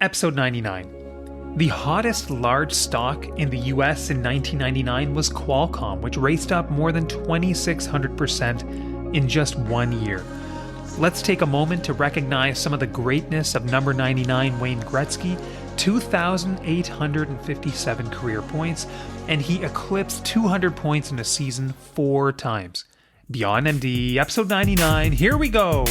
Episode 99. The hottest large stock in the US in 1999 was Qualcomm, which raced up more than 2,600% in just 1 year. Let's take a moment to recognize some of the greatness of number 99 Wayne Gretzky, 2,857 career points, and he eclipsed 200 points in a season 4 times. Beyond MD, episode 99, here we go!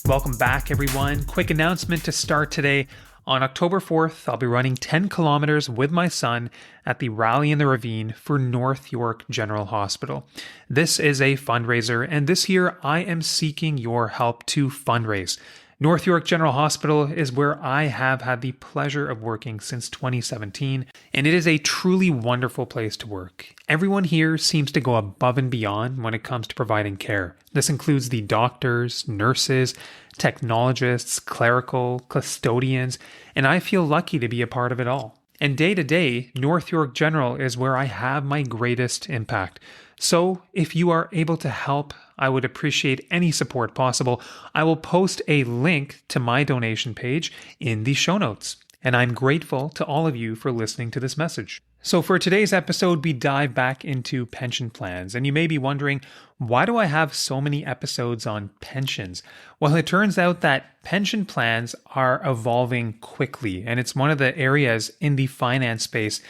Welcome back, everyone. Quick announcement to start today. On October 4th, I'll be running 10 kilometers with my son at the Rally in the Ravine for North York General Hospital. This is a fundraiser, and this year I am seeking your help to fundraise. North York General Hospital is where I have had the pleasure of working since 2017, and it is a truly wonderful place to work. Everyone here seems to go above and beyond when it comes to providing care. This includes the doctors, nurses, technologists, clerical, custodians, and I feel lucky to be a part of it all. And day to day, North York General is where I have my greatest impact. So if you are able to help, I would appreciate any support possible. I will post a link to my donation page in the show notes. And I'm grateful to all of you for listening to this message. So for today's episode, we dive back into pension plans. And you may be wondering, why do I have so many episodes on pensions? Well, it turns out that pension plans are evolving quickly. And it's one of the areas in the finance space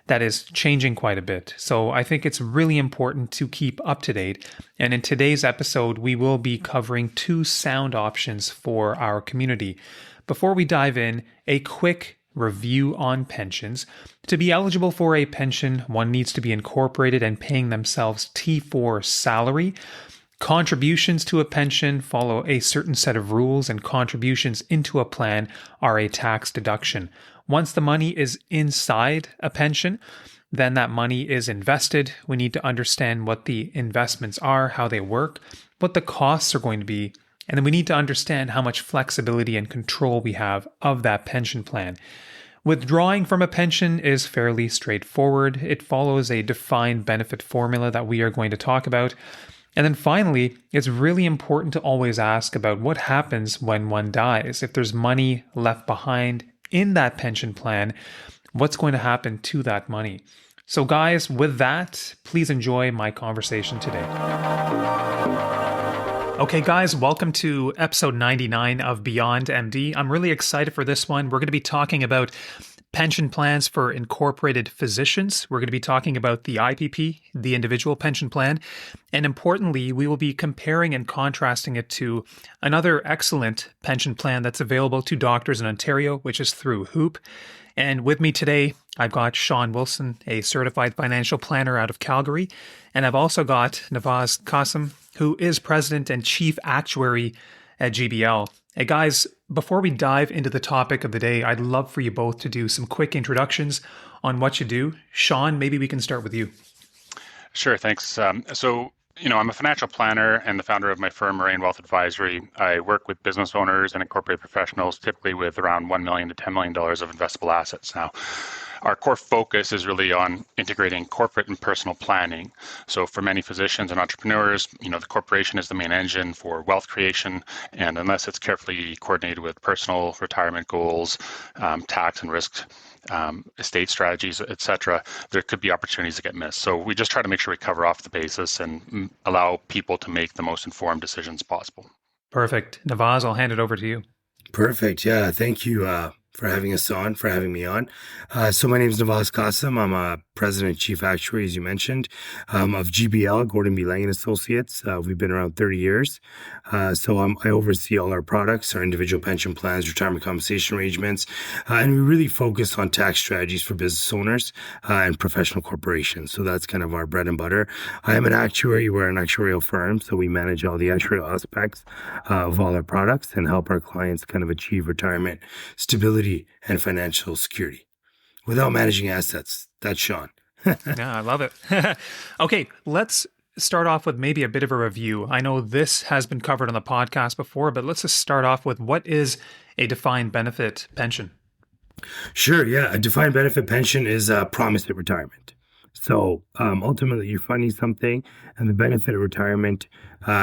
that is changing quite a bit. So I think it's really important to keep up to date. And in today's episode, we will be covering 2 sound options for our community. Before we dive in, a quick review on pensions. To be eligible for a pension, one needs to be incorporated and paying themselves T4 salary. Contributions to a pension follow a certain set of rules, and contributions into a plan are a tax deduction. Once the money is inside a pension, then that money is invested. We need to understand what the investments are, how they work, what the costs are going to be, and then we need to understand how much flexibility and control we have of that pension plan. Withdrawing from a pension is fairly straightforward. It follows a defined benefit formula that we are going to talk about. And then finally, it's really important to always ask about what happens when one dies. If there's money left behind in that pension plan, what's going to happen to that money? So guys, with that, please enjoy my conversation today. Okay guys, welcome to episode 99 of Beyond MD. I'm really excited for this one. We're going to be talking about pension plans for incorporated physicians. We're going to be talking about the IPP, the individual pension plan. And importantly, we will be comparing and contrasting it to another excellent pension plan that's available to doctors in Ontario, which is through HOOPP. And with me today, I've got Sean Wilson, a certified financial planner out of Calgary. And I've also got Navaz Cassam, who is president and chief actuary at GBL. Hey guys, before we dive into the topic of the day, I'd love for you both to do some quick introductions on what you do. Sean, maybe we can start with you. Sure, thanks. I'm a financial planner and the founder of my firm, Moraine Wealth Advisory. I work with business owners and incorporated professionals, typically with around $1 million to $10 million of investable assets. Now, our core focus is really on integrating corporate and personal planning. So for many physicians and entrepreneurs, the corporation is the main engine for wealth creation. And unless it's carefully coordinated with personal retirement goals, tax and risk, estate strategies, et cetera, there could be opportunities that get missed. So we just try to make sure we cover off the basis and allow people to make the most informed decisions possible. Perfect. Navaz, I'll hand it over to you. Perfect. Yeah. Thank you for having me on. So my name is Navaz Cassam. I'm a president and chief actuary, as you mentioned, of GBL, Gordon B. Lang & Associates. We've been around 30 years. I oversee all our products, our individual pension plans, retirement compensation arrangements, and we really focus on tax strategies for business owners and professional corporations. So that's kind of our bread and butter. I am an actuary. We're an actuarial firm, so we manage all the actuarial aspects of all our products and help our clients kind of achieve retirement stability and financial security without managing assets. That's Sean. Yeah, I love it. Okay, let's start off with maybe a bit of a review. I know this has been covered on the podcast before, but let's just start off with what is a defined benefit pension? Sure, yeah. A defined benefit pension is a promised at retirement. So ultimately, you're funding something, and the benefit of retirement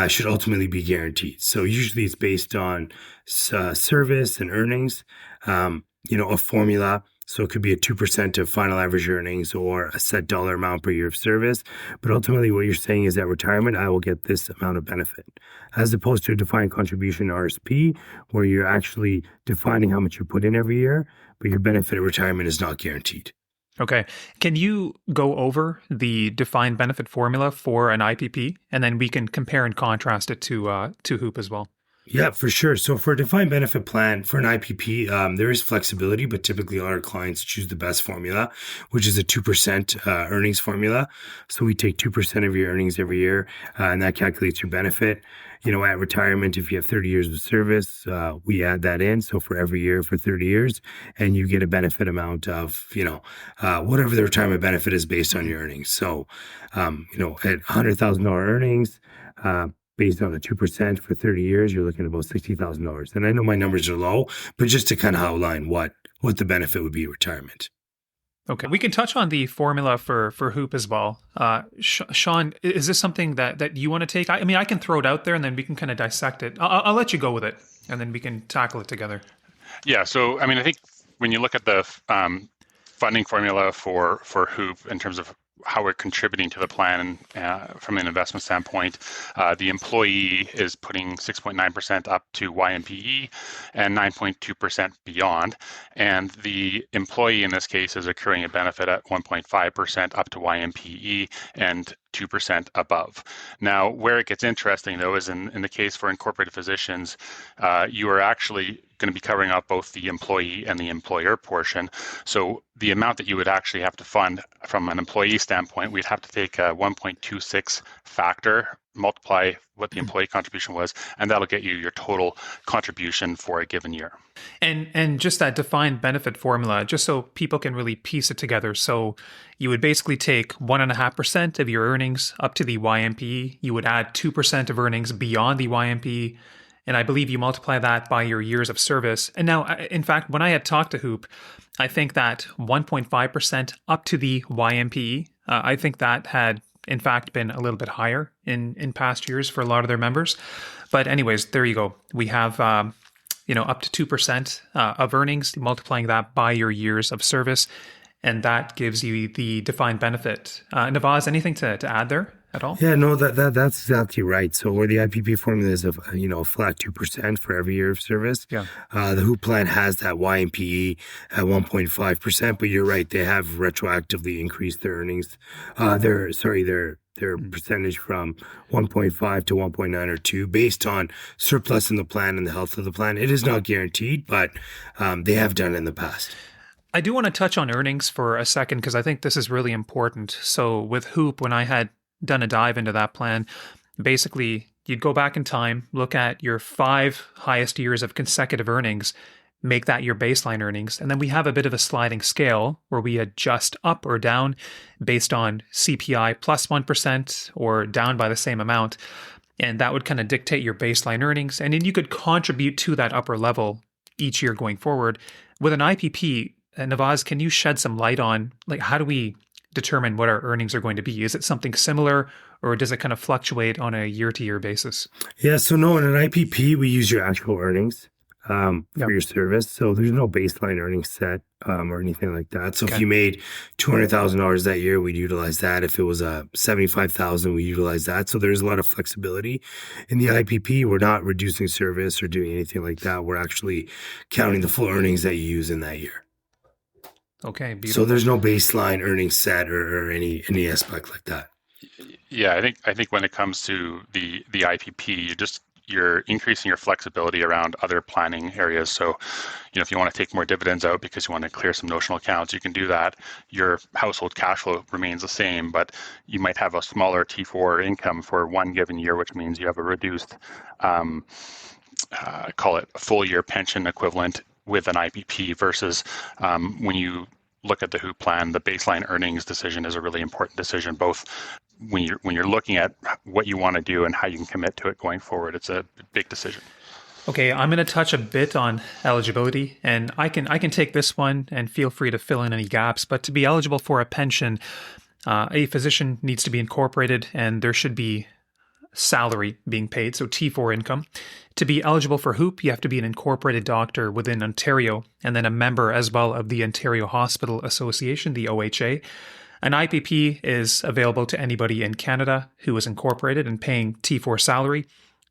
should ultimately be guaranteed. So usually, it's based on service and earnings. A formula. So it could be a 2% of final average earnings or a set dollar amount per year of service. But ultimately, what you're saying is that retirement, I will get this amount of benefit, as opposed to a defined contribution RSP, where you're actually defining how much you put in every year, but your benefit of retirement is not guaranteed. Okay. Can you go over the defined benefit formula for an IPP, and then we can compare and contrast it to HOOPP as well? Yeah, for sure. So for a defined benefit plan, for an IPP, there is flexibility, but typically all our clients choose the best formula, which is a 2% earnings formula. So we take 2% of your earnings every year, and that calculates your benefit. At retirement, if you have 30 years of service, we add that in. So for every year for 30 years, and you get a benefit amount of, whatever the retirement benefit is based on your earnings. So, at $100,000 earnings, based on the 2% for 30 years, you're looking at about $60,000. And I know my numbers are low, but just to kind of outline what the benefit would be in retirement. Okay, we can touch on the formula for HOOPP as well. Sean, is this something that you want to take? I mean, I can throw it out there and then we can kind of dissect it. I'll let you go with it and then we can tackle it together. Yeah, so I mean, I think when you look at the funding formula for HOOPP in terms of how we're contributing to the plan from an investment standpoint, the employee is putting 6.9% up to YMPE and 9.2% beyond. And the employee in this case is accruing a benefit at 1.5% up to YMPE and 2% above. Now, where it gets interesting, though, is in the case for incorporated physicians, you are actually going to be covering up both the employee and the employer portion. So the amount that you would actually have to fund from an employee standpoint, we'd have to take a 1.26 factor, multiply what the employee contribution was, and that'll get you your total contribution for a given year. And just that defined benefit formula, just so people can really piece it together. So you would basically take 1.5% of your earnings up to the YMPE. You would add 2% of earnings beyond the YMPE. And I believe you multiply that by your years of service. And now, in fact, when I had talked to HOOPP, I think that 1.5% up to the YMPE, I think that had, in fact, been a little bit higher in past years for a lot of their members. But anyways, there you go. We have, up to 2% of earnings, multiplying that by your years of service. And that gives you the defined benefit. Navaz, anything to add there at all? Yeah, no, that's exactly right. So where the IPP formula is a flat 2% for every year of service, Yeah. The HOOPP plan has that YMPE at 1.5%. But you're right, they have retroactively increased their earnings, their percentage from 1.5 to 1.9 or 2 based on surplus in the plan and the health of the plan. It is not guaranteed, but they have done it in the past. I do want to touch on earnings for a second because I think this is really important. So with HOOPP, when I had done a dive into that plan, basically you'd go back in time, look at your 5 highest years of consecutive earnings, make that your baseline earnings. And then we have a bit of a sliding scale where we adjust up or down based on CPI plus 1% or down by the same amount. And that would kind of dictate your baseline earnings. And then you could contribute to that upper level each year going forward. With an IPP, Navaz, can you shed some light on how do we determine what our earnings are going to be? Is it something similar or does it kind of fluctuate on a year-to-year basis? Yeah, so no, in an IPP, we use your actual earnings for your service. So there's no baseline earnings set or anything like that. So if you made $200,000 that year, we'd utilize that. If it was $75,000, we utilize that. So there's a lot of flexibility. In the IPP, we're not reducing service or doing anything like that. We're actually counting the full earnings that you use in that year. Okay, beautiful. So there's no baseline earnings set or any aspect like that. Yeah, I think when it comes to the IPP, you're increasing your flexibility around other planning areas. So, if you want to take more dividends out because you want to clear some notional accounts, you can do that. Your household cash flow remains the same, but you might have a smaller T4 income for one given year, which means you have a reduced, call it a full year pension equivalent with an IPP versus when you look at the HOOPP plan, the baseline earnings decision is a really important decision, both when you're looking at what you want to do and how you can commit to it going forward. It's a big decision. Okay, I'm going to touch a bit on eligibility, and I can take this one and feel free to fill in any gaps. But to be eligible for a pension, a physician needs to be incorporated and there should be salary being paid, so T4 income. To be eligible for HOOPP, you have to be an incorporated doctor within Ontario and then a member as well of the Ontario Hospital Association, the OHA. An IPP is available to anybody in Canada who is incorporated and paying T4 salary.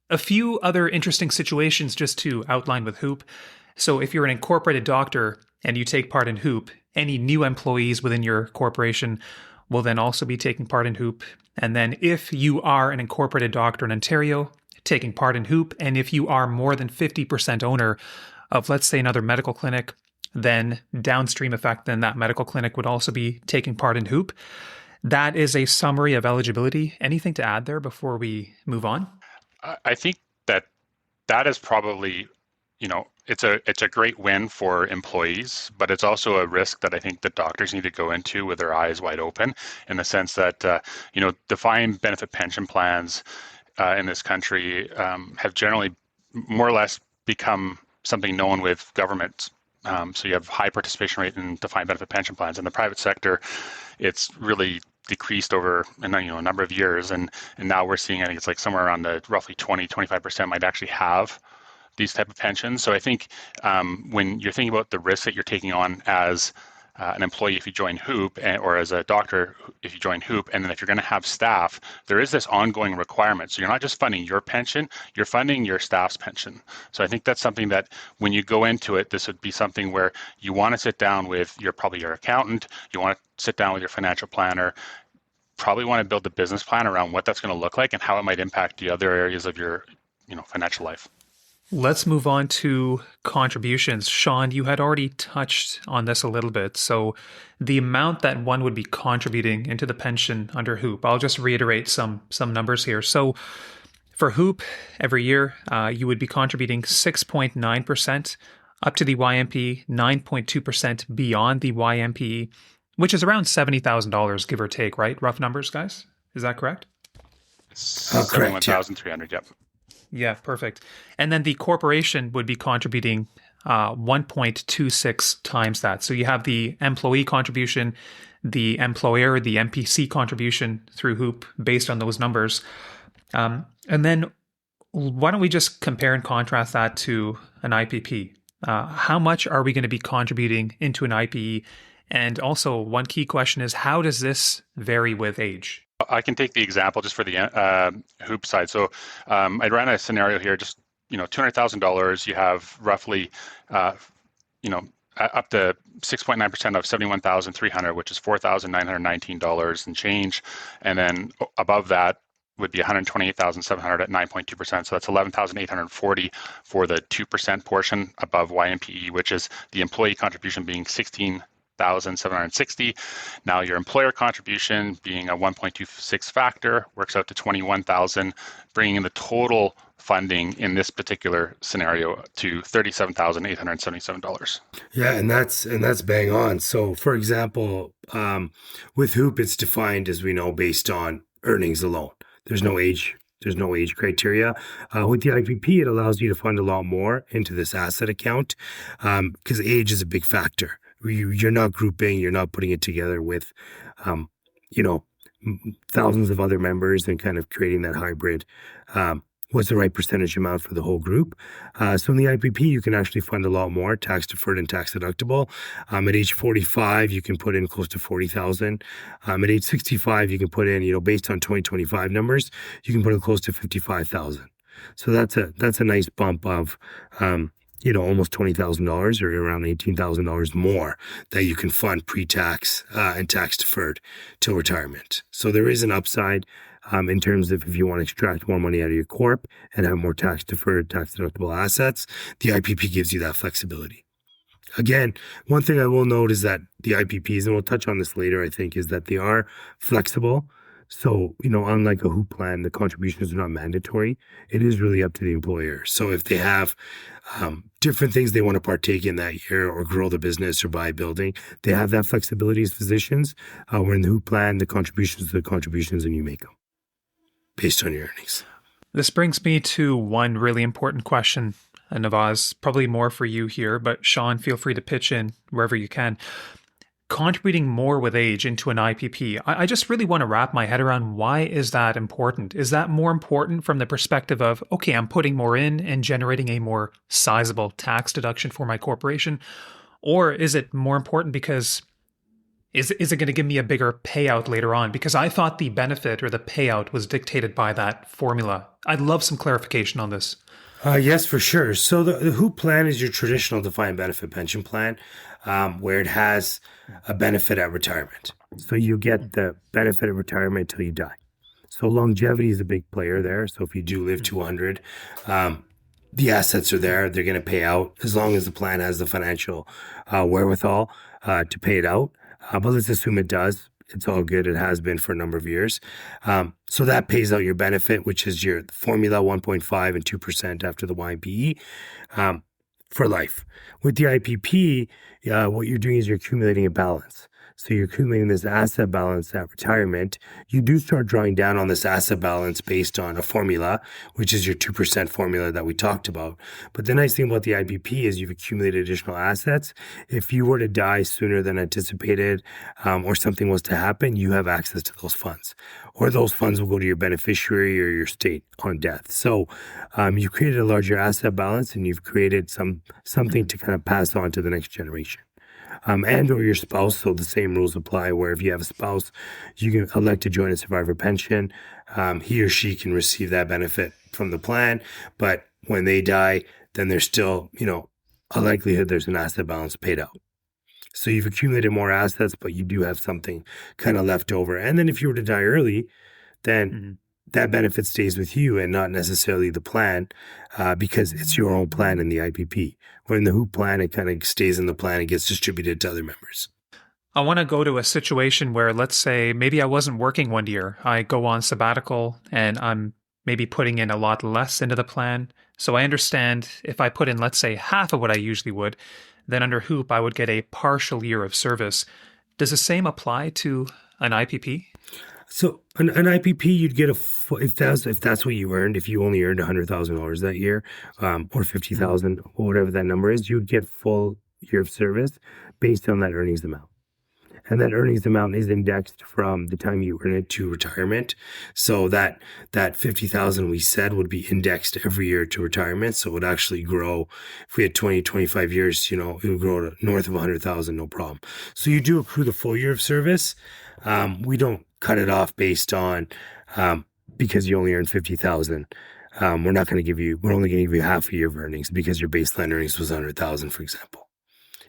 A few other interesting situations just to outline with HOOPP. So if you're an incorporated doctor and you take part in HOOPP, any new employees within your corporation will then also be taking part in HOOPP. And then if you are an incorporated doctor in Ontario, taking part in HOOPP, and if you are more than 50% owner of, let's say, another medical clinic, then downstream effect, then that medical clinic would also be taking part in HOOPP. That is a summary of eligibility. Anything to add there before we move on? I think that is probably, it's a great win for employees, but it's also a risk that I think the doctors need to go into with their eyes wide open, in the sense that, defined benefit pension plans in this country have generally more or less become something known with governments. So you have high participation rate in defined benefit pension plans. In the private sector, it's really decreased over a number of years, and now we're seeing, I think it's like somewhere around the roughly 20-25% might actually have these type of pensions. So I think when you're thinking about the risk that you're taking on as an employee if you join HOOPP, or as a doctor if you join HOOPP, and then if you're going to have staff, there is this ongoing requirement. So you're not just funding your pension, you're funding your staff's pension. So I think that's something that when you go into it, this would be something where you want to sit down with probably your accountant, you want to sit down with your financial planner, probably want to build a business plan around what that's going to look like and how it might impact the other areas of your financial life. Let's move on to contributions. Sean, you had already touched on this a little bit. So the amount that one would be contributing into the pension under HOOPP, I'll just reiterate some numbers here. So for HOOPP, every year, you would be contributing 6.9% up to the YMP, 9.2% beyond the YMP, which is around $70,000, give or take, right? Rough numbers, guys? Is that correct? Correct. 71,300, yep. Yeah, perfect. And then the corporation would be contributing 1.26 times that. So you have the employee contribution, the employer, the MPC contribution through HOOPP based on those numbers. And then why don't we just compare and contrast that to an IPP? How much are we going to be contributing into an IPE? And also one key question is, how does this vary with age? I can take the example just for the HOOPP side. So I ran a scenario here, just, $200,000, you have roughly, up to 6.9% of 71,300, which is $4,919 and change. And then above that would be 128,700 at 9.2%. So that's 11,840 for the 2% portion above YMPE, which is the employee contribution being 16,760. Now your employer contribution being a 1.26 factor works out to 21,000, bringing in the total funding in this particular scenario to $37,877. Yeah, and that's bang on. So, for example, with HOOPP, it's defined, as we know, based on earnings alone. There's no age criteria. With the IPP, it allows you to fund a lot more into this asset account because age is a big factor. You're not grouping, you're not putting it together with, thousands of other members and kind of creating that hybrid. What's the right percentage amount for the whole group? So in the IPP, you can actually fund a lot more, tax deferred and tax deductible. At age 45, you can put in close to 40,000. At age 65, you can put in, based on 2025 numbers, you can put in close to 55,000. So that's a nice bump of, almost $20,000 or around $18,000 more that you can fund pre-tax and tax deferred till retirement. So there is an upside in terms of if you want to extract more money out of your corp and have more tax deferred, tax deductible assets, the IPP gives you that flexibility. Again, one thing I will note is that the IPPs, and we'll touch on this later, I think, is that they are flexible. So, unlike a HOOPP plan, the contributions are not mandatory. It is really up to the employer. So if they have different things they want to partake in that year or grow the business or buy a building, they have that flexibility as physicians. Where in the HOOPP plan, the contributions are the contributions and you make them based on your earnings. This brings me to one really important question, Navaz, probably more for you here, but Sean, feel free to pitch in wherever you can. contributing more with age into an IPP. I just really want to wrap my head around why is that important? Is that more important from the perspective of, okay, I'm putting more in and generating a more sizable tax deduction for my corporation? Or is it more important because is it going to give me a bigger payout later on? Because I thought the benefit or the payout was dictated by that formula. I'd love some clarification on this. Yes, for sure. So the HOOPP plan is your traditional defined benefit pension plan, where it has a benefit at retirement. So you get the benefit of retirement until you die. So longevity is a big player there. So if you do live to 100, the assets are there. They're going to pay out as long as the plan has the financial wherewithal to pay it out. But let's assume it does. It's all good. It has been for a number of years. So that pays out your benefit, which is your formula 1.5 and 2% after the YPE for life. With the IPP, what you're doing is you're accumulating a balance. So you're accumulating this asset balance at retirement. You do start drawing down on this asset balance based on a formula, which is your 2% formula that we talked about. But the nice thing about the IPP is you've accumulated additional assets. If you were to die sooner than anticipated, or something was to happen, you have access to those funds. Or those funds will go to your beneficiary or your estate on death. So you've created a larger asset balance and you've created something to kind of pass on to the next generation. And or your spouse. So the same rules apply where if you have a spouse, you can elect to join a survivor pension. He or she can receive that benefit from the plan. But when they die, then there's still, a likelihood there's an asset balance paid out. So you've accumulated more assets, but you do have something kind of left over. And then if you were to die early, then that benefit stays with you and not necessarily the plan, because it's your own plan in the IPP. Where in the HOOPP plan, it kind of stays in the plan and gets distributed to other members. I want to go to a situation where, let's say, maybe I wasn't working one year. I go on sabbatical and I'm maybe putting in a lot less into the plan. So I understand if I put in, let's say, half of what I usually would, then under HOOPP, I would get a partial year of service. Does the same apply to an IPP? So an IPP, you'd get if that's what you earned, if you only earned $100,000 that year, or 50,000, or whatever that number is, you'd get full year of service based on that earnings amount. And that earnings amount is indexed from the time you earn it to retirement. So that 50,000 we said would be indexed every year to retirement. So it would actually grow. If we had 20, 25 years, it would grow to north of 100,000, no problem. So you do accrue the full year of service. We don't cut it off based on, because you only earned 50,000. We're only going to give you half a year of earnings because your baseline earnings was 100,000, for example.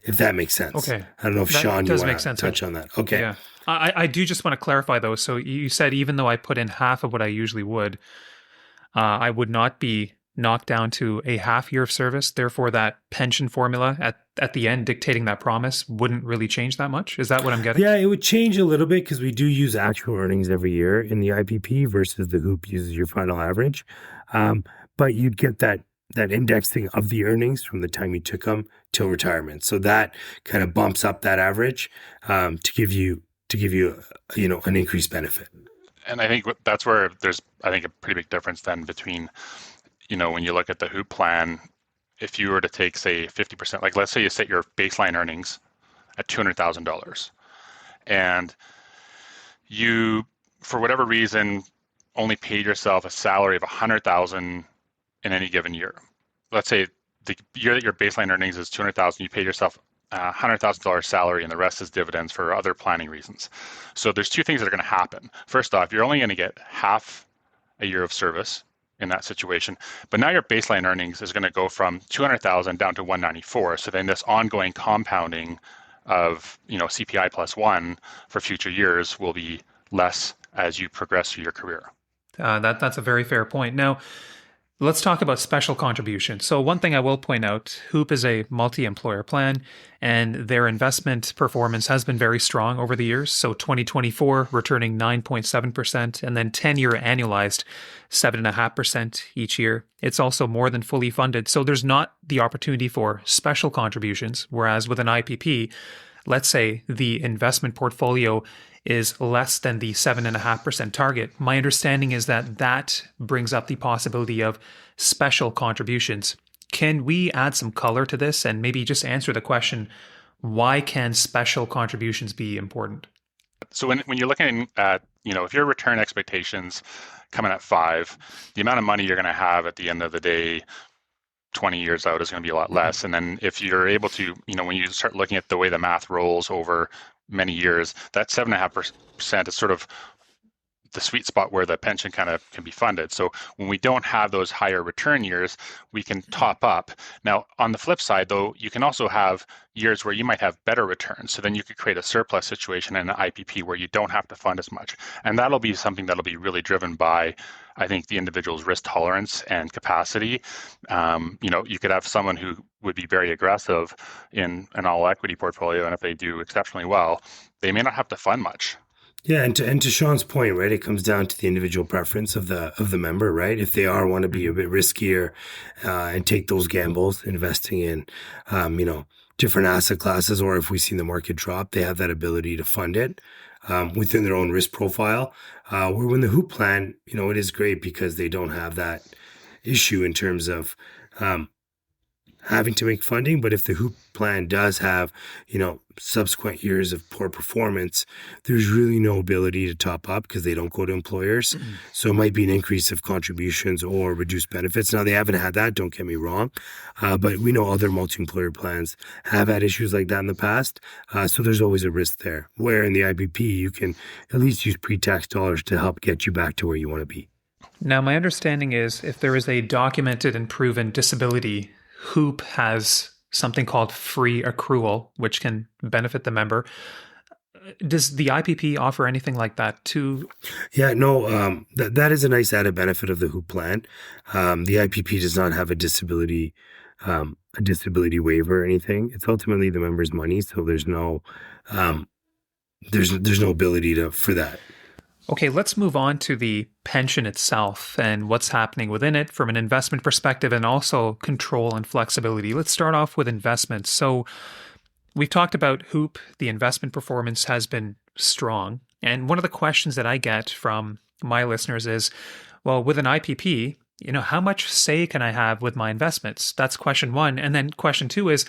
If that makes sense. Okay. I don't know if Sean, you want to touch on that. Okay. Yeah. I do just want to clarify though. So you said even though I put in half of what I usually would, I would not be knocked down to a half year of service. Therefore, that pension formula at the end dictating that promise wouldn't really change that much. Is that what I'm getting? Yeah, it would change a little bit because we do use actual earnings every year in the IPP versus the HOOPP uses your final average. But you'd get that indexing of the earnings from the time you took them till retirement. So that kind of bumps up that average to give you an increased benefit. And I think that's where there's a pretty big difference then between when you look at the HOOPP plan, if you were to take, say, 50%, like let's say you set your baseline earnings at $200,000 and you, for whatever reason, only paid yourself a salary of $100,000 in any given year. Let's say the year that your baseline earnings is $200,000, you paid yourself a $100,000 salary and the rest is dividends for other planning reasons. So there's two things that are going to happen. First off, you're only going to get half a year of service in that situation. But now your baseline earnings is going to go from 200,000 down to 194. So then this ongoing compounding of, CPI plus 1 for future years will be less as you progress through your career. That's a very fair point. Now, let's talk about special contributions. So one thing I will point out, HOOPP is a multi-employer plan and their investment performance has been very strong over the years. So 2024 returning 9.7% and then 10-year annualized 7.5% each year. It's also more than fully funded. So there's not the opportunity for special contributions. Whereas with an IPP, let's say the investment portfolio is less than the 7.5% target. My understanding is that brings up the possibility of special contributions. Can we add some color to this and maybe just answer the question, why can special contributions be important? So when you're looking at, if your return expectations coming at 5, the amount of money you're going to have at the end of the day 20 years out is going to be a lot less. And then if you're able to, when you start looking at the way the math rolls over many years, that 7.5% is sort of the sweet spot where the pension kind of can be funded. So when we don't have those higher return years, we can top up. Now, on the flip side, though, you can also have years where you might have better returns. So then you could create a surplus situation in an IPP where you don't have to fund as much. And that'll be something that'll be really driven by, I think, the individual's risk tolerance and capacity. You could have someone who would be very aggressive in an all equity portfolio, and if they do exceptionally well, they may not have to fund much. Yeah, and to Sean's point, right, it comes down to the individual preference of the member, right? If they want to be a bit riskier and take those gambles, investing in, different asset classes, or if we see the market drop, they have that ability to fund it within their own risk profile. Where when the HOOPP plan, it is great because they don't have that issue in terms of having to make funding. But if the HOOPP plan does have, subsequent years of poor performance, there's really no ability to top up because they don't go to employers. Mm-hmm. So it might be an increase of contributions or reduced benefits. Now, they haven't had that, don't get me wrong. But we know other multi-employer plans have had issues like that in the past. So there's always a risk there. Where in the IPP, you can at least use pre-tax dollars to help get you back to where you want to be. Now, my understanding is if there is a documented and proven disability, HOOPP has something called free accrual, which can benefit the member. Does the IPP offer anything like that too? Yeah, no, that is a nice added benefit of the HOOPP plan. The IPP does not have a disability waiver or anything. It's ultimately the member's money, so there's no ability for that. Okay, let's move on to the pension itself and what's happening within it from an investment perspective and also control and flexibility. Let's start off with investments. So we've talked about HOOPP. The investment performance has been strong. And one of the questions that I get from my listeners is, well, with an IPP, how much say can I have with my investments? That's question one. And then question two is,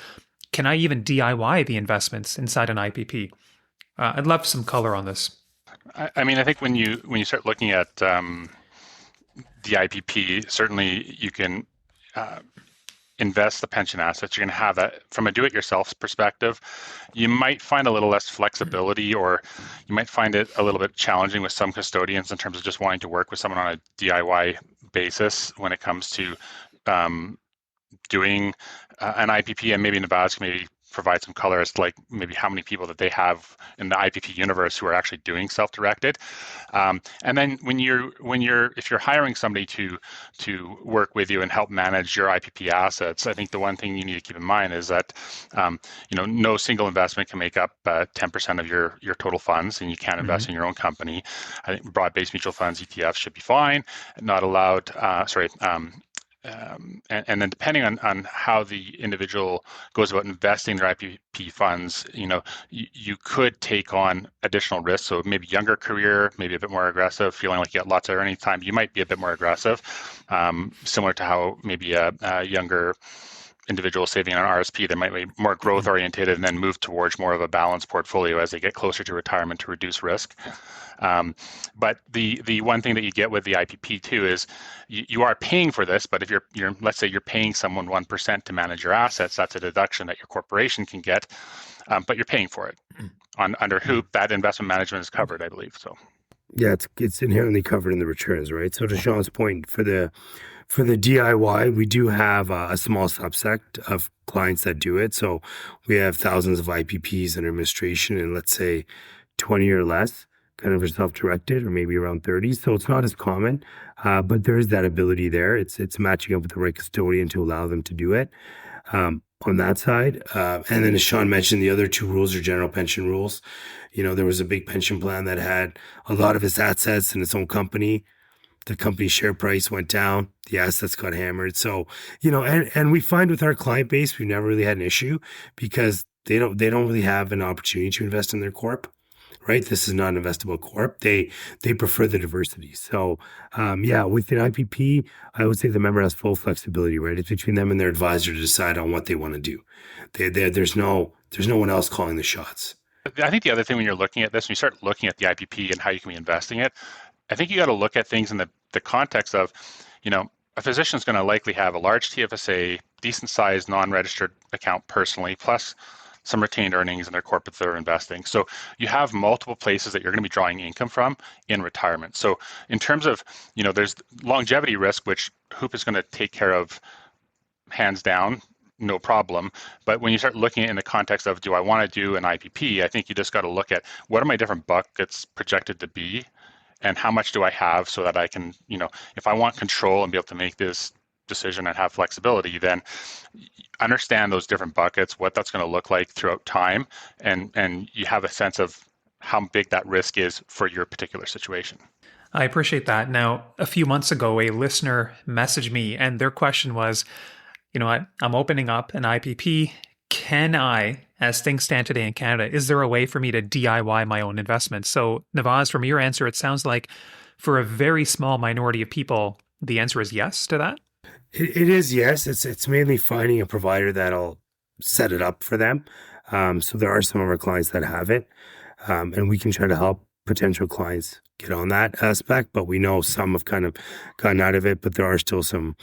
can I even DIY the investments inside an IPP? I'd love some color on this. I think when you start looking at the IPP, certainly you can invest the pension assets. You're going to have that from a do-it-yourself perspective. You might find a little less flexibility, or you might find it a little bit challenging with some custodians in terms of just wanting to work with someone on a DIY basis when it comes to doing an IPP, and maybe Navaz can maybe provide some color as to like maybe how many people that they have in the IPP universe who are actually doing self-directed. And then if you're hiring somebody to work with you and help manage your IPP assets, I think the one thing you need to keep in mind is that no single investment can make up 10% of your total funds, and you can't invest in your own company. I think broad-based mutual funds, ETFs should be fine. Not allowed. And then depending on how the individual goes about investing their IPP funds, you could take on additional risks. So maybe younger career, maybe a bit more aggressive, feeling like you got lots of earning time, you might be a bit more aggressive, similar to how maybe a younger individual saving on RSP, they might be more growth oriented and then move towards more of a balanced portfolio as they get closer to retirement to reduce risk. But the one thing that you get with the IPP too is you are paying for this, but if you're let's say you're paying someone 1% to manage your assets, that's a deduction that your corporation can get, but you're paying for it. Under HOOPP, that investment management is covered, I believe. So yeah, it's inherently covered in the returns, right? So to Sean's point, for the DIY, we do have a small subset of clients that do it. So we have thousands of IPPs in administration, and let's say 20 or less kind of are self-directed, or maybe around 30. So it's not as common, but there is that ability there. It's matching up with the right custodian to allow them to do it on that side. And then as Sean mentioned, the other two rules are general pension rules. There was a big pension plan that had a lot of its assets in its own company. The company's share price went down, the assets got hammered. So, and we find with our client base, we've never really had an issue because they don't really have an opportunity to invest in their corp, right? This is not an investable corp. They prefer the diversity. So, with an IPP, I would say the member has full flexibility, right? It's between them and their advisor to decide on what they want to do. There's no there's no one else calling the shots. I think the other thing when you're looking at this, when you start looking at the IPP and how you can be investing it, I think you got to look at things in the context of, a physician is going to likely have a large TFSA, decent sized non-registered account personally, plus some retained earnings in their corporate that they're investing. So you have multiple places that you're going to be drawing income from in retirement. So in terms of, there's longevity risk, which HOOPP is going to take care of hands down, no problem. But when you start looking at it in the context of, do I want to do an IPP? I think you just got to look at what are my different buckets projected to be, and how much do I have so that I can, if I want control and be able to make this decision and have flexibility, then understand those different buckets, what that's going to look like throughout time, and you have a sense of how big that risk is for your particular situation. I appreciate that. Now, a few months ago, a listener messaged me and their question was, I'm opening up an IPP. Can I, as things stand today in Canada, is there a way for me to DIY my own investments? So, Navaz, from your answer, it sounds like for a very small minority of people, the answer is yes to that? It is yes. It's mainly finding a provider that'll set it up for them. So there are some of our clients that have it, and we can try to help potential clients get on that aspect. But we know some have kind of gotten out of it, but there are still some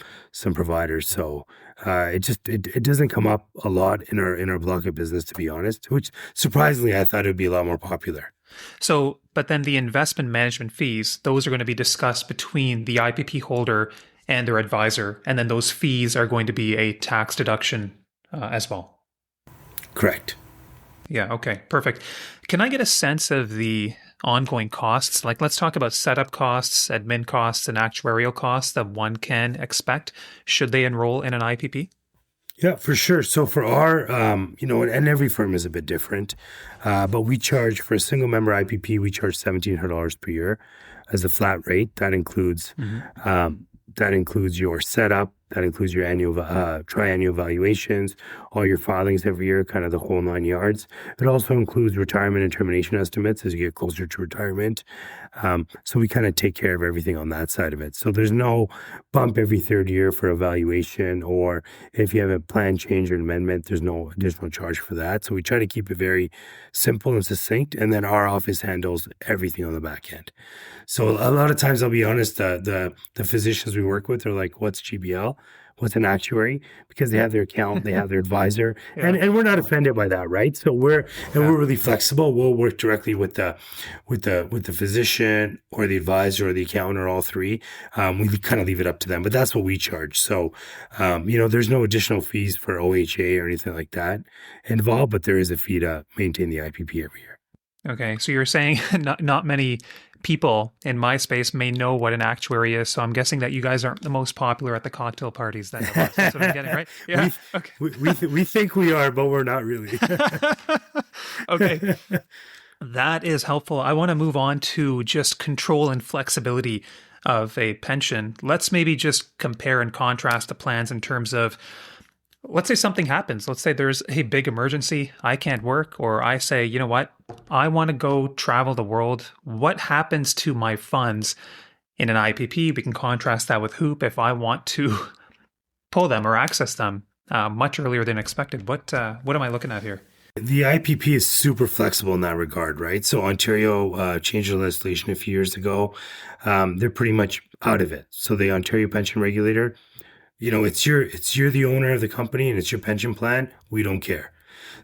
providers. So it doesn't come up a lot in our block of business, to be honest. Which surprisingly, I thought it would be a lot more popular. So, but then the investment management fees, those are going to be discussed between the IPP holder and their advisor, and then those fees are going to be a tax deduction as well. Correct. Yeah, okay, perfect. Can I get a sense of the ongoing costs? Like, let's talk about setup costs, admin costs, and actuarial costs that one can expect should they enroll in an IPP? Yeah, for sure. So for our, and every firm is a bit different, but we charge for a single member IPP, we charge $1,700 per year as a flat rate. That includes your setup, that includes your annual, triannual valuations, all your filings every year, kind of the whole 9 yards. It also includes retirement and termination estimates as you get closer to retirement. So we kind of take care of everything on that side of it. So there's no bump every third year for evaluation, or if you have a plan change or amendment, there's no additional charge for that. So we try to keep it very simple and succinct, and then our office handles everything on the back end. So a lot of times, I'll be honest, the physicians we work with are like, what's GBL? What's an actuary? Because they have their account, they have their advisor, and we're not offended by that, right? So we're really flexible. We'll work directly with the physician or the advisor or the accountant, or all three. We kind of leave it up to them, but that's what we charge. So, there's no additional fees for OHA or anything like that involved, but there is a fee to maintain the IPP every year. Okay, so you're saying not many people in my space may know what an actuary is, so I'm guessing that you guys aren't the most popular at the cocktail parties. Then that's what I'm getting, right? Yeah. Okay. We think we are, but we're not really. Okay. That is helpful. I want to move on to just control and flexibility of a pension. Let's maybe just compare and contrast the plans in terms of, let's say something happens. Let's say there's a big emergency. I can't work, or I say, you know what? I want to go travel the world. What happens to my funds in an IPP? We can contrast that with HOOPP. If I want to pull them or access them much earlier than expected, what am I looking at here? The IPP is super flexible in that regard, right? So Ontario changed the legislation a few years ago. They're pretty much out of it. So the Ontario Pension Regulator, you're the owner of the company and it's your pension plan. We don't care.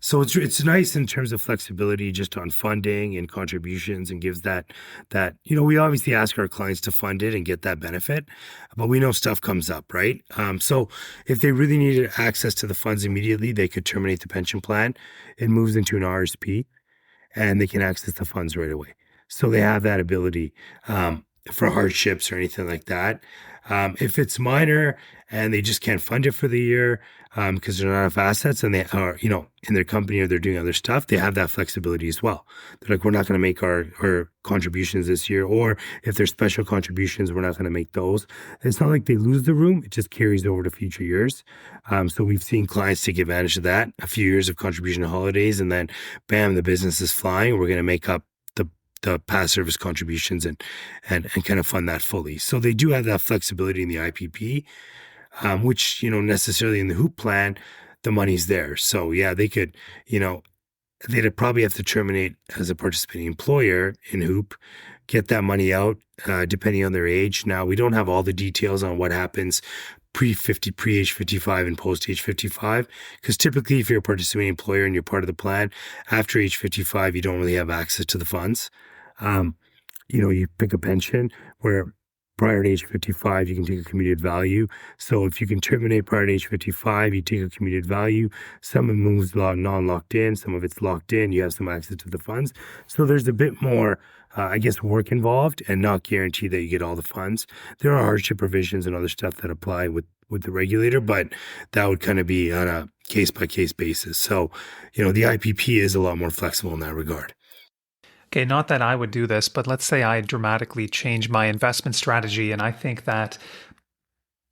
So it's nice in terms of flexibility just on funding and contributions, and gives that we obviously ask our clients to fund it and get that benefit, but we know stuff comes up, right? So if they really needed access to the funds immediately, they could terminate the pension plan. It moves into an RSP and they can access the funds right away. So they have that ability for hardships or anything like that. If it's minor and they just can't fund it for the year because they're not enough assets, and they are, in their company, or they're doing other stuff, they have that flexibility as well. They're like, we're not going to make our contributions this year, or if there's special contributions, we're not going to make those. It's not like they lose the room. It just carries over to future years. So we've seen clients take advantage of that. A few years of contribution holidays, and then bam, the business is flying. We're going to make up the past service contributions and kind of fund that fully. So they do have that flexibility in the IPP, which, necessarily in the HOOPP plan, the money's there. So yeah, they could, they'd probably have to terminate as a participating employer in HOOPP, get that money out, depending on their age. Now, we don't have all the details on what happens pre-age 55 and post-age 55, because typically if you're a participating employer and you're part of the plan, after age 55, you don't really have access to the funds. You pick a pension where prior to age 55, you can take a commuted value. So if you can terminate prior to age 55, you take a commuted value. Some of it moves non-locked in, some of it's locked in. You have some access to the funds. So there's a bit more, work involved and not guaranteed that you get all the funds. There are hardship provisions and other stuff that apply with the regulator, but that would kind of be on a case-by-case basis. So, the IPP is a lot more flexible in that regard. Okay, not that I would do this, but let's say I dramatically change my investment strategy and I think that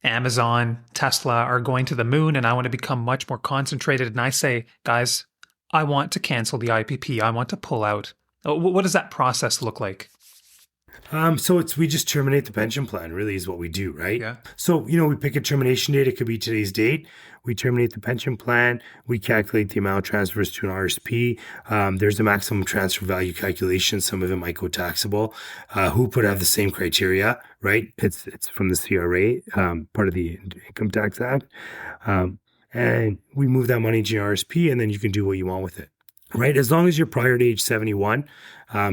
Amazon, Tesla are going to the moon and I want to become much more concentrated. And I say, guys, I want to cancel the IPP. I want to pull out. What does that process look like? We just terminate the pension plan, really is what we do, right? Yeah. So, we pick a termination date. It could be today's date. We terminate the pension plan. We calculate the amount transfers to an RSP. There's a maximum transfer value calculation. Some of it might go taxable. HOOPP would have the same criteria, right? It's from the CRA, part of the Income Tax Act. And we move that money to your RSP and then you can do what you want with it. Right, as long as you're prior to age 71,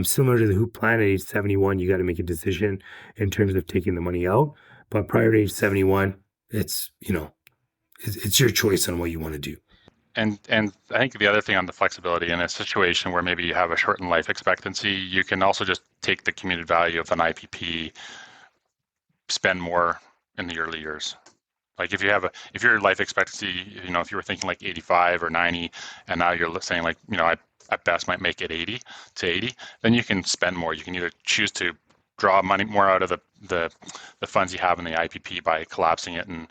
similar to the HOOPP plan, at age 71, you got to make a decision in terms of taking the money out. But prior to age 71, it's your choice on what you want to do. And I think the other thing on the flexibility in a situation where maybe you have a shortened life expectancy, you can also just take the commuted value of an IPP, spend more in the early years. Like if your life expectancy, if you were thinking like 85 or 90, and now you're saying like, I at best might make it 80 to 80, then you can spend more. You can either choose to draw money more out of the funds you have in the IPP by collapsing it and,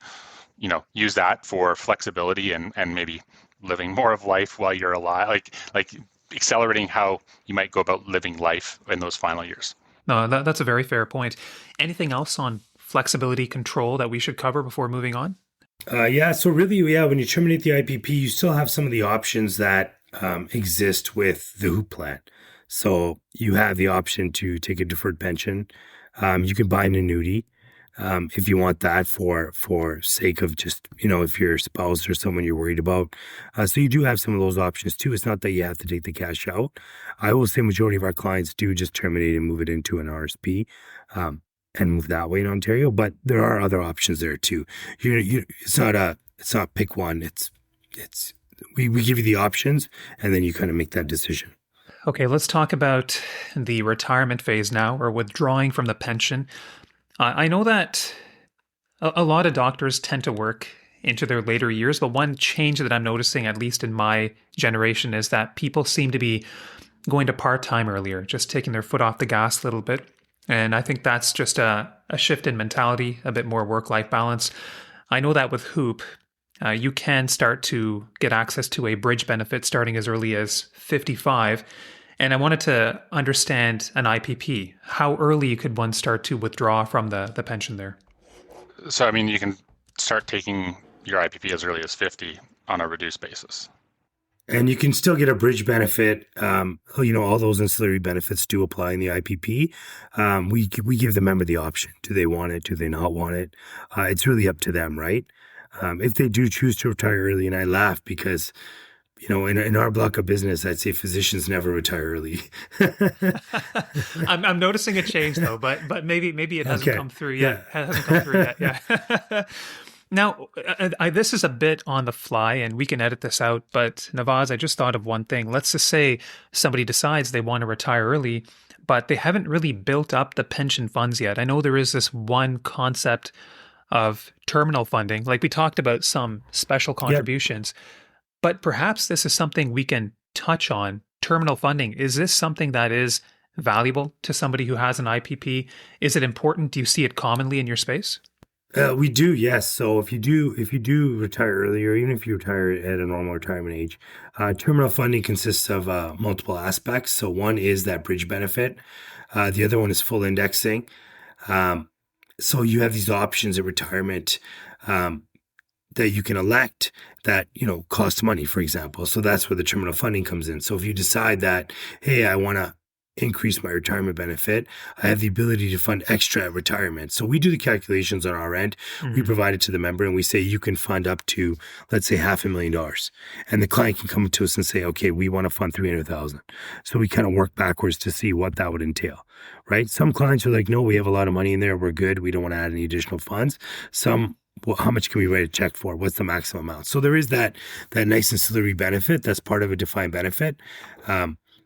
use that for flexibility and maybe living more of life while you're alive, like accelerating how you might go about living life in those final years. No, that's a very fair point. Anything else on flexibility control that we should cover before moving on? So really, when you terminate the IPP, you still have some of the options that exist with the HOOPP plan. So you have the option to take a deferred pension. You can buy an annuity if you want that for sake of just, if your spouse or someone you're worried about. So you do have some of those options too. It's not that you have to take the cash out. I will say majority of our clients do just terminate and move it into an RSP. And move that way in Ontario, but there are other options there too. It's not pick one. We give you the options, and then you kind of make that decision. Okay, let's talk about the retirement phase now, or withdrawing from the pension. I know that a lot of doctors tend to work into their later years, but one change that I'm noticing, at least in my generation, is that people seem to be going to part-time earlier, just taking their foot off the gas a little bit. And I think that's just a shift in mentality, a bit more work-life balance. I know that with HOOPP, you can start to get access to a bridge benefit starting as early as 55. And I wanted to understand an IPP. How early could one start to withdraw from the pension there? So, you can start taking your IPP as early as 50 on a reduced basis. And you can still get a bridge benefit. All those ancillary benefits do apply in the IPP. We give the member the option. Do they want it? Do they not want it? It's really up to them, right? If they do choose to retire early, and I laugh because, in our block of business, I'd say physicians never retire early. I'm noticing a change though, but maybe it hasn't come through yet. Yeah. It hasn't come through yet. Yeah. Now, this is a bit on the fly, and we can edit this out, but Navaz, I just thought of one thing. Let's just say somebody decides they want to retire early, but they haven't really built up the pension funds yet. I know there is this one concept of terminal funding, like we talked about some special contributions, but perhaps this is something we can touch on. Terminal funding, is this something that is valuable to somebody who has an IPP? Is it important? Do you see it commonly in your space? We do, yes. So if you do retire early, or even if you retire at a normal retirement age, terminal funding consists of multiple aspects. So one is that bridge benefit. The other one is full indexing. So you have these options at retirement that you can elect that, cost money, for example. So that's where the terminal funding comes in. So if you decide that, hey, I want to increase my retirement benefit, I have the ability to fund extra at retirement. So we do the calculations on our end. We provide it to the member and we say you can fund up to, let's say, $500,000. And the client can come to us and say, okay, we want to fund 300,000. So we kind of work backwards to see what that would entail, right? Some clients are like, no, we have a lot of money in there. We're good. We don't want to add any additional funds. Some, well, how much can we write a check for? What's the maximum amount? So there is that nice ancillary benefit that's part of a defined benefit.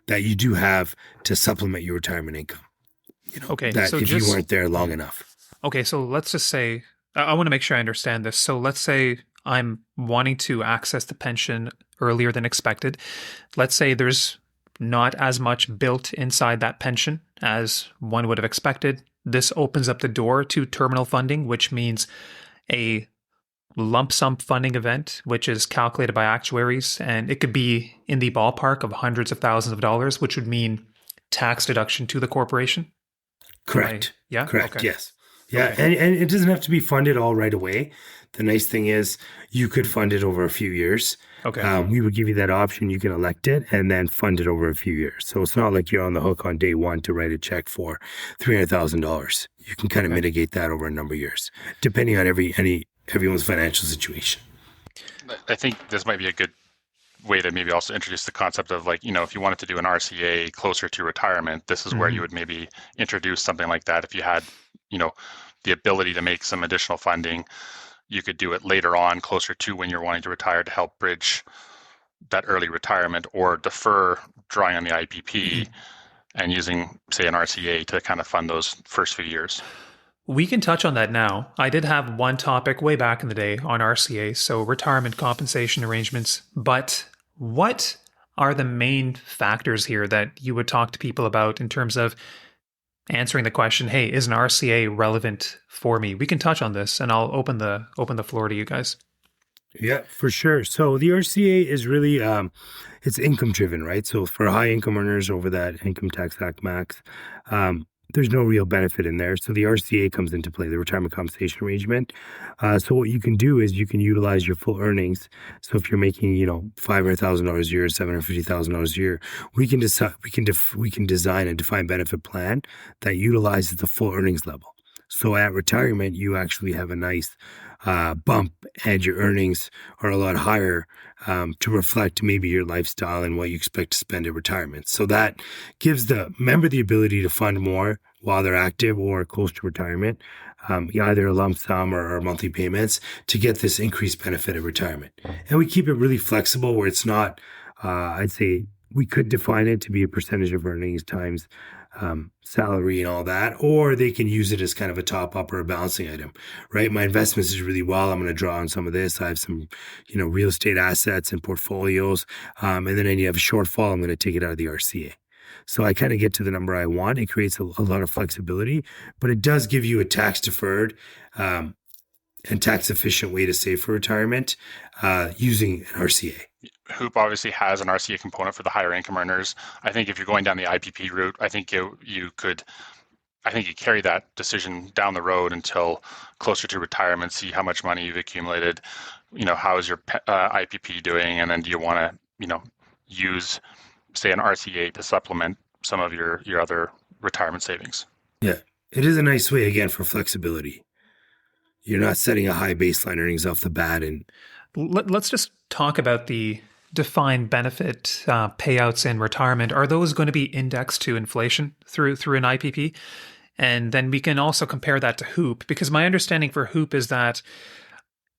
That you do have to supplement your retirement income. Okay. That So if you weren't there long enough. Okay. So let's just say, I want to make sure I understand this. So let's say I'm wanting to access the pension earlier than expected. Let's say there's not as much built inside that pension as one would have expected. This opens up the door to terminal funding, which means a lump sum funding event, which is calculated by actuaries, and it could be in the ballpark of hundreds of thousands of dollars, which would mean tax deduction to the corporation. Correct. Yeah. Correct. Okay. Yes. Yeah. Okay. And it doesn't have to be funded all right away. The nice thing is you could fund it over a few years. Okay. We would give you that option. You can elect it and then fund it over a few years. So it's not like you're on the hook on day one to write a check for $300,000. You can kind of mitigate that over a number of years, depending on everyone's financial situation. I think this might be a good way to maybe also introduce the concept of like, if you wanted to do an RCA closer to retirement, this is where you would maybe introduce something like that. If you had, the ability to make some additional funding, you could do it later on closer to when you're wanting to retire to help bridge that early retirement or defer drawing on the IPP and using, say, an RCA to kind of fund those first few years. We can touch on that now. I did have one topic way back in the day on RCA, so retirement compensation arrangements. But what are the main factors here that you would talk to people about in terms of answering the question, hey, is an RCA relevant for me? We can touch on this and I'll open the floor to you guys. Yeah, for sure. So the RCA is really, it's income driven, right? So for high income earners over that income tax act max, there's no real benefit in there. So the RCA comes into play, the retirement compensation arrangement. So what you can do is you can utilize your full earnings. So if you're making, $500,000 a year, $750,000 a year, we can design a defined benefit plan that utilizes the full earnings level. So at retirement, you actually have a nice bump and your earnings are a lot higher to reflect maybe your lifestyle and what you expect to spend at retirement. So that gives the member the ability to fund more while they're active or close to retirement, either a lump sum or monthly payments to get this increased benefit at retirement. And we keep it really flexible where it's not, I'd say we could define it to be a percentage of earnings times salary and all that, or they can use it as kind of a top up or a balancing item, right? My investments is really well. I'm going to draw on some of this. I have some, real estate assets and portfolios. And then I have a shortfall. I'm going to take it out of the RCA. So I kind of get to the number I want. It creates a lot of flexibility, but it does give you a tax deferred, and tax efficient way to save for retirement, using an RCA. HOOPP obviously has an RCA component for the higher income earners. I think if you're going down the IPP route, I think you carry that decision down the road until closer to retirement, see how much money you've accumulated, how is your IPP doing, and then do you want to, use, say, an RCA to supplement some of your other retirement savings. Yeah, it is a nice way, again, for flexibility. You're not setting a high baseline earnings off the bat. And let's just talk about the defined benefit payouts in retirement. Are those going to be indexed to inflation through an IPP? And then we can also compare that to HOOPP, because my understanding for HOOPP is that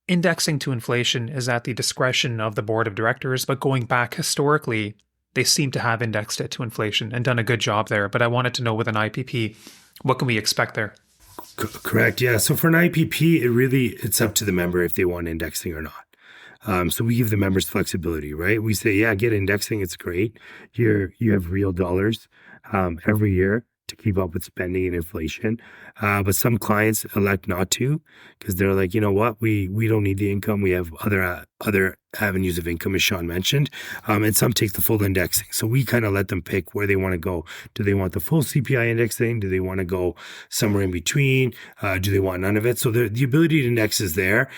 indexing to inflation is at the discretion of the board of directors, but going back historically, they seem to have indexed it to inflation and done a good job there. But I wanted to know with an IPP, what can we expect there? Correct. Yeah. So for an IPP, it's up to the member if they want indexing or not. So we give the members flexibility, right? We say, yeah, get indexing. It's great. You have real dollars every year to keep up with spending and inflation. But some clients elect not to because they're like, you know what, we don't need the income. We have other avenues of income, as Sean mentioned. And some take the full indexing. So we kind of let them pick where they want to go. Do they want the full CPI indexing? Do they want to go somewhere in between? Do they want none of it? So the ability to index is there.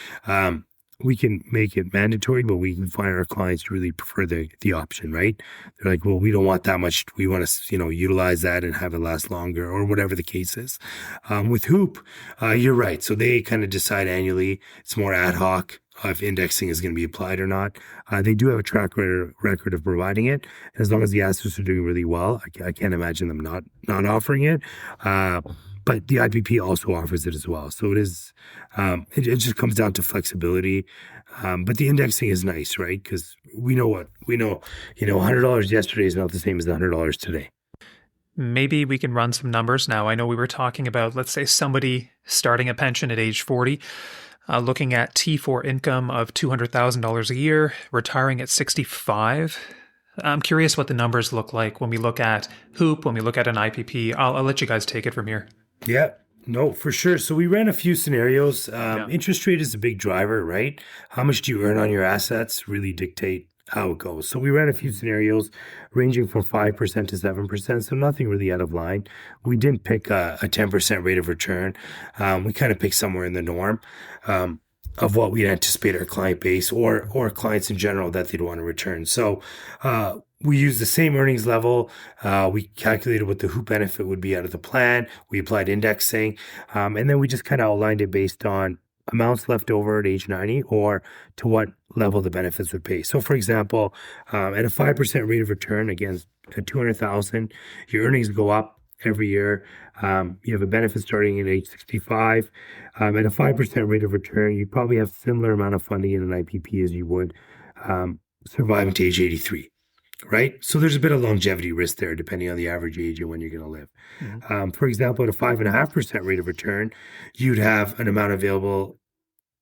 we can make it mandatory, but we can find our clients really prefer the option, right? They're like, well, we don't want that much. We want to, utilize that and have it last longer or whatever the case is. With HOOPP, you're right. So they kind of decide annually. It's more ad hoc if indexing is going to be applied or not. They do have a track record of providing it. As long as the assets are doing really well, I can't imagine them not offering it. But the IPP also offers it as well. So it is, it just comes down to flexibility. But the indexing is nice, right? Because we know, $100 yesterday is not the same as $100 today. Maybe we can run some numbers now. I know we were talking about, let's say, somebody starting a pension at age 40, looking at T4 income of $200,000 a year, retiring at 65. I'm curious what the numbers look like when we look at HOOPP, when we look at an IPP. I'll let you guys take it from here. Yeah, no, for sure. So we ran a few scenarios. Interest rate is a big driver, right? How much do you earn on your assets really dictate how it goes. So we ran a few scenarios ranging from 5% to 7%. So nothing really out of line. We didn't pick a 10% rate of return. We kind of picked somewhere in the norm of what we'd anticipate our client base or clients in general that they'd want to return. So we used the same earnings level. We calculated what the HOOPP benefit would be out of the plan. We applied indexing. And then we just kind of outlined it based on amounts left over at age 90 or to what level the benefits would pay. So for example, at a 5% rate of return against at 200,000, your earnings go up every year. You have a benefit starting at age 65. At a 5% rate of return, you probably have similar amount of funding in an IPP as you would surviving to age 83. Right? So there's a bit of longevity risk there depending on the average age and when you're going to live. Mm-hmm. For example, at a 5.5% rate of return, you'd have an amount available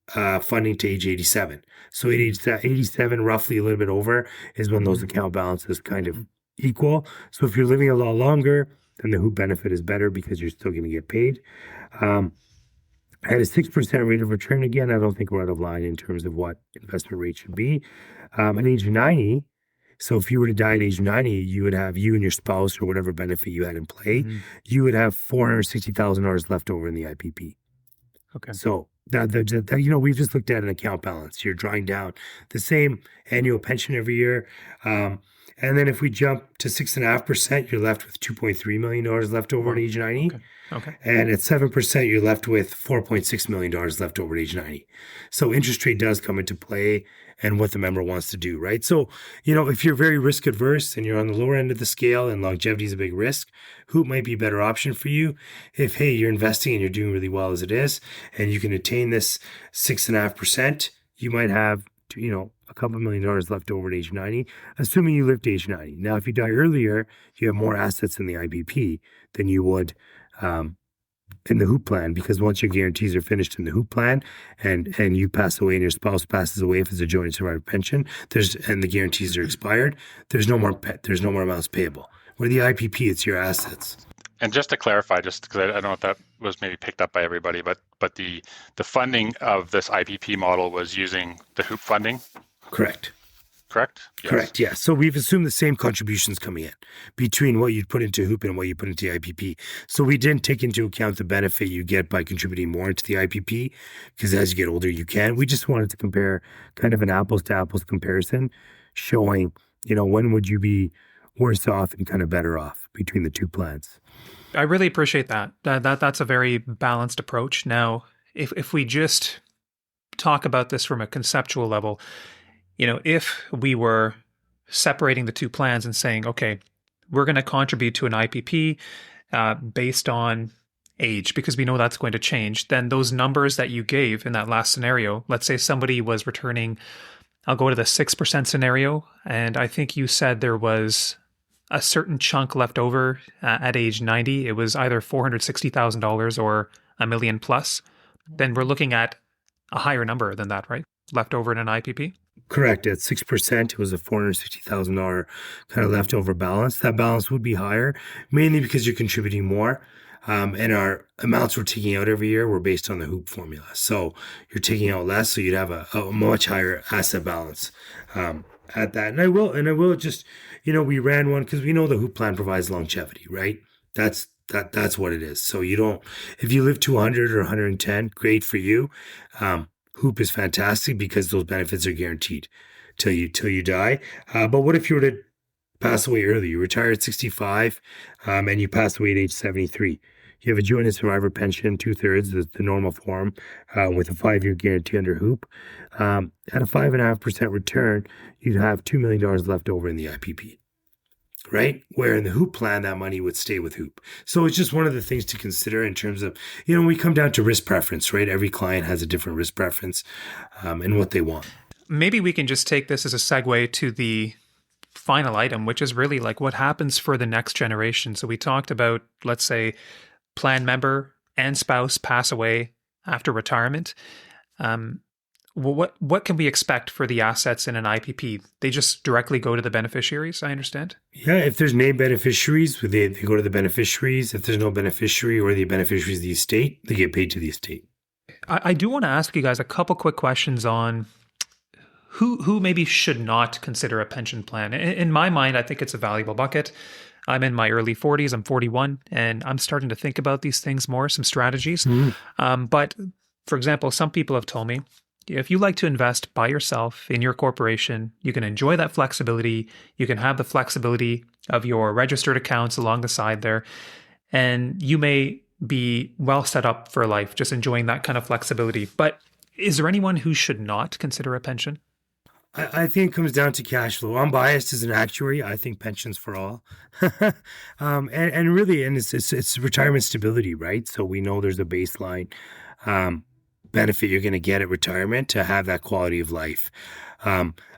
funding to age 87. So at age 87, roughly a little bit over, is when those account balances kind of equal. So if you're living a lot longer, then the HOOPP benefit is better because you're still going to get paid. At a 6% rate of return, again, I don't think we're out of line in terms of what investment rate should be. At age 90, so if you were to die at age 90, you would have you and your spouse or whatever benefit you had in play, you would have $460,000 left over in the IPP. Okay. So that we've just looked at an account balance. You're drawing down the same annual pension every year. And then if we jump to 6.5%, you're left with $2.3 million left over at age 90. Okay. And at 7%, you're left with $4.6 million left over at age 90. So interest rate does come into play and what the member wants to do, right? So, if you're very risk adverse and you're on the lower end of the scale and longevity is a big risk, HOOPP might be a better option for you. If, hey, you're investing and you're doing really well as it is, and you can attain this 6.5%, you might have, a couple $1 million left over at age 90, assuming you live to age 90. Now, if you die earlier, you have more assets in the IBP than you would in the HOOPP plan, because once your guarantees are finished in the HOOPP plan and you pass away and your spouse passes away if it's a joint survivor pension, and the guarantees are expired, there's no more amounts payable. Where the IPP, it's your assets. And just to clarify, just because I don't know if that was maybe picked up by everybody, but the funding of this IPP model was using the HOOPP funding? Correct? Yes. Correct, yeah. So we've assumed the same contributions coming in between what you'd put into HOOPP and what you put into the IPP. So we didn't take into account the benefit you get by contributing more into the IPP, because as you get older, you can. We just wanted to compare kind of an apples to apples comparison, showing, when would you be worse off and kind of better off between the two plans. I really appreciate that. That's a very balanced approach. Now, if we just talk about this from a conceptual level, if we were separating the two plans and saying, okay, we're going to contribute to an IPP based on age, because we know that's going to change, then those numbers that you gave in that last scenario, let's say somebody was returning, I'll go to the 6% scenario, and I think you said there was a certain chunk left over at age 90. It was either $460,000 or $1 million plus. Then we're looking at a higher number than that, right? Left over in an IPP? Correct. At 6%, it was a $460,000 kind of leftover balance. That balance would be higher, mainly because you're contributing more. And our amounts we're taking out every year were based on the HOOPP formula. So you're taking out less, so you'd have a much higher asset balance at that. And I will just, we ran one because we know the HOOPP plan provides longevity, right? That's what it is. So if you live to 100 or 110, great for you. HOOPP HOOPP is fantastic because those benefits are guaranteed till you die. But what if you were to pass away early? You retire at 65, and you pass away at age 73. You have a joint and survivor pension, 2/3, the normal form, with a 5-year guarantee under HOOPP. At a 5.5% return, you'd have $2 million left over in the IPP, right? Where in the HOOPP plan, that money would stay with HOOPP. So it's just one of the things to consider in terms of, we come down to risk preference, right? Every client has a different risk preference and what they want. Maybe we can just take this as a segue to the final item, which is really like what happens for the next generation. So we talked about, let's say, plan member and spouse pass away after retirement. What can we expect for the assets in an IPP? They just directly go to the beneficiaries, I understand? Yeah, if there's named beneficiaries, they go to the beneficiaries. If there's no beneficiary or the beneficiaries of the estate, they get paid to the estate. I do want to ask you guys a couple quick questions on who maybe should not consider a pension plan. In my mind, I think it's a valuable bucket. I'm in my early 40s. I'm 41, and I'm starting to think about these things more, some strategies. But for example, some people have told me, if you like to invest by yourself in your corporation, you can enjoy that flexibility. You can have the flexibility of your registered accounts along the side there, and you may be well set up for life, just enjoying that kind of flexibility. But is there anyone who should not consider a pension? I think it comes down to cash flow. I'm biased as an actuary. I think pensions for all, and really, it's retirement stability, right? So we know there's a baseline benefit you're going to get at retirement to have that quality of life.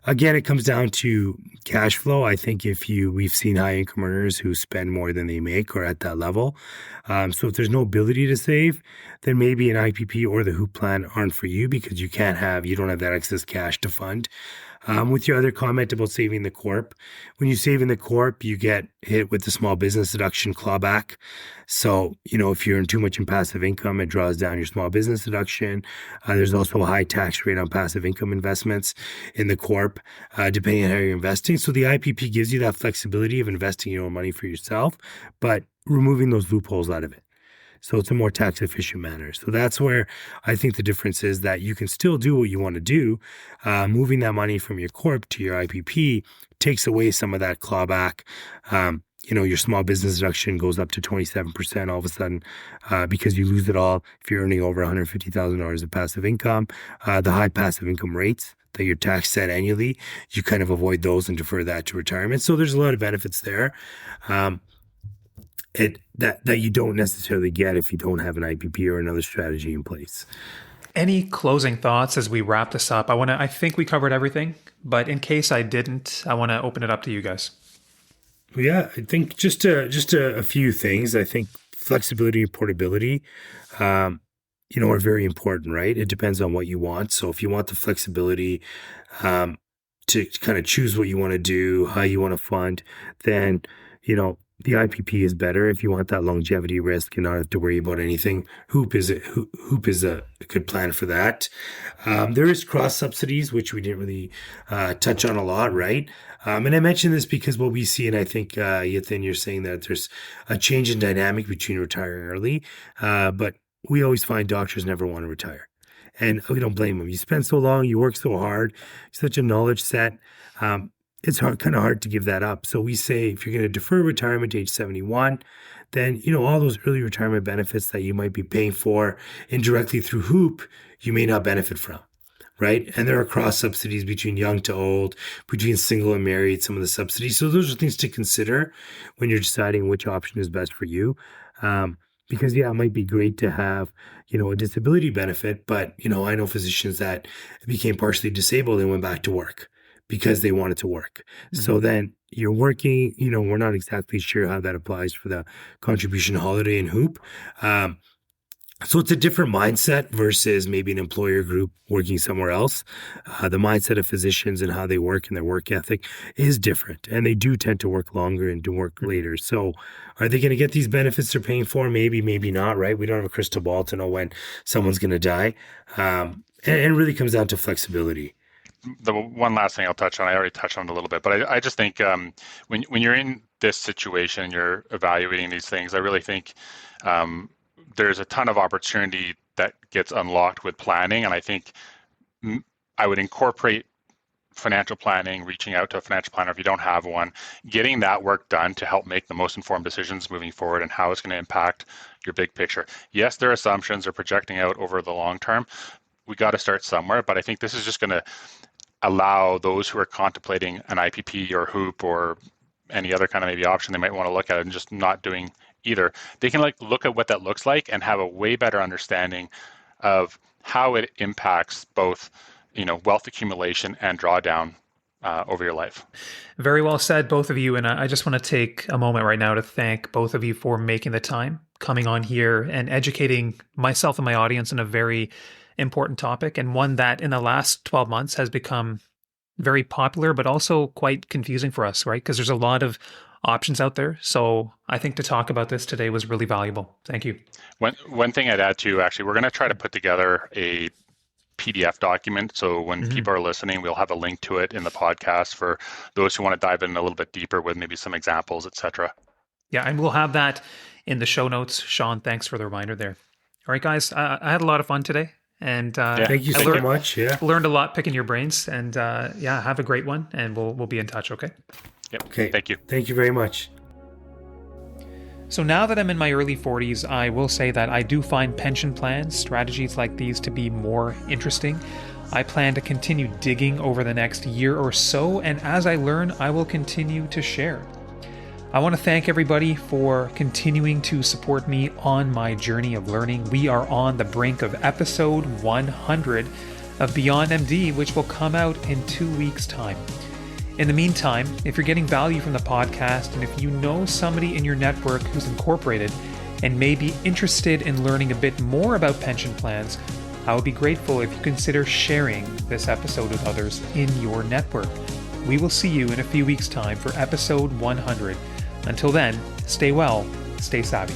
Again, it comes down to cash flow. I think we've seen high income earners who spend more than they make or at that level. So if there's no ability to save, then maybe an IPP or the HOOPP plan aren't for you because you don't have that excess cash to fund. With your other comment about saving the corp, when you save in the corp, you get hit with the small business deduction clawback. So, if you're in too much in passive income, it draws down your small business deduction. There's also a high tax rate on passive income investments in the corp, depending on how you're investing. So the IPP gives you that flexibility of investing your own money for yourself, but removing those loopholes out of it. So it's a more tax efficient manner. So that's where I think the difference is that you can still do what you want to do. Moving that money from your corp to your IPP takes away some of that clawback. Your small business deduction goes up to 27% all of a sudden because you lose it all if you're earning over $150,000 of passive income. The high passive income rates that your tax set annually, you kind of avoid those and defer that to retirement. So there's a lot of benefits there. That you don't necessarily get if you don't have an IPP or another strategy in place. Any closing thoughts as we wrap this up? I think we covered everything, but in case I didn't, I want to open it up to you guys. Yeah, I think just a few things. I think flexibility and portability, are very important, right? It depends on what you want. So if you want the flexibility to kind of choose what you want to do, how you want to fund, then, the IPP is better if you want that longevity risk and not have to worry about anything. HOOPP is a good plan for that. There is cross subsidies, which we didn't really touch on a lot, right? And I mentioned this because what we see, and I think Yathin, you're saying that there's a change in dynamic between retiring early, but we always find doctors never want to retire. And we don't blame them. You spend so long, you work so hard, such a knowledge set. It's kind of hard to give that up. So we say if you're going to defer retirement to age 71, then, all those early retirement benefits that you might be paying for indirectly through HOOPP, you may not benefit from, right? And there are cross subsidies between young to old, between single and married, some of the subsidies. So those are things to consider when you're deciding which option is best for you. Because, it might be great to have, a disability benefit, but, I know physicians that became partially disabled and went back to work because they wanted to work. Mm-hmm. So then you're working, we're not exactly sure how that applies for the contribution holiday in HOOPP. So it's a different mindset versus maybe an employer group working somewhere else. The mindset of physicians and how they work and their work ethic is different. And they do tend to work longer and to work later. So are they going to get these benefits they're paying for? Maybe, maybe not, right? We don't have a crystal ball to know when someone's going to die. And it really comes down to flexibility. The one last thing I'll touch on, I already touched on it a little bit, but I just think when you're in this situation, you're evaluating these things, I really think there's a ton of opportunity that gets unlocked with planning. And I think I would incorporate financial planning, reaching out to a financial planner if you don't have one, getting that work done to help make the most informed decisions moving forward and how it's going to impact your big picture. Yes, their assumptions are projecting out over the long term. We got to start somewhere, but I think this is just going to allow those who are contemplating an IPP or HOOPP or any other kind of maybe option they might want to look at and just not doing either. They can look at what that looks like and have a way better understanding of how it impacts both wealth accumulation and drawdown over your life. Very well said, both of you. And I just want to take a moment right now to thank both of you for making the time, coming on here and educating myself and my audience on a very important topic, and one that in the last 12 months has become very popular, but also quite confusing for us, right? Because there's a lot of options out there. So I think to talk about this today was really valuable. Thank you. One thing I'd add too, actually, we're going to try to put together a PDF document. So when people are listening, we'll have a link to it in the podcast for those who want to dive in a little bit deeper with maybe some examples, etc. Yeah, and we'll have that in the show notes. Sean, thanks for the reminder there. All right, guys, I had a lot of fun today. And thank you so much. Yeah, learned a lot picking your brains. And have a great one. And we'll be in touch, okay? Yep. Okay. Thank you. Thank you very much. So now that I'm in my early 40s, I will say that I do find pension plans, strategies like these to be more interesting. I plan to continue digging over the next year or so, and as I learn, I will continue to share. I want to thank everybody for continuing to support me on my journey of learning. We are on the brink of episode 100 of Beyond MD, which will come out in 2 weeks' time. In the meantime, if you're getting value from the podcast, and if you know somebody in your network who's incorporated and may be interested in learning a bit more about pension plans, I would be grateful if you consider sharing this episode with others in your network. We will see you in a few weeks' time for episode 100. Until then, stay well, stay savvy.